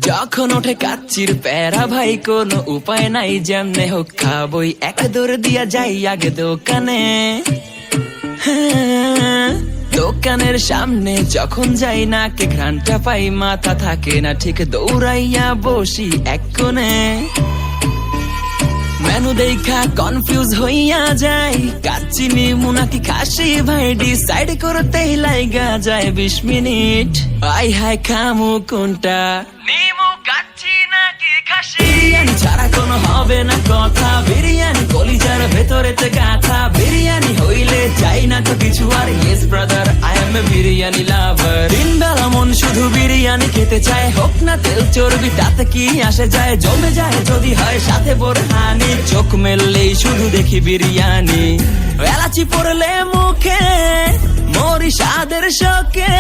যখন ওঠে কাচ্চির প্যারা ভাই কোনো উপায় নাই, যেমনে হোক খাবই, এক দৌড় দিয়া যাই আগে দোকানে। হ্যাঁ, দোকানের সামনে যখন যাই না কে ঘ্রাণটা পাই, মাথা থাকে না ঠিক, দৌড়াইয়া বসি এক কোণে। মেনু দেখা কনফিউজ হইয়া যাই, কাচ্চি নিমু নাকি খাসি ভাই ডিসাইড করতেই লাইগা যায় 20 মিনিট। আই হাই খামু কোনটা, নিমু কাচ্চি নাকি খাসি? বিরিয়ানি ছাড়া কোনো হবে না কথা, বিরিয়ানি কলিজার ভেতরেতে গাথা, বিরিয়ানি হইলে চাই না তো কিছু আর। Yes brother, I M A biryani লাভার। দিন বেলা মন শুধু বিরিয়ানি খেতে চায়, হোক না তেল চর্বি তাতে কি আসে যায়, জমে যায় যদি হয় সাথে বোরহানি। চোখ মেললেই শুধু দেখি বিরিয়ানি, এলাচি পড়লে মুখে মরি স্বাদের শোকে।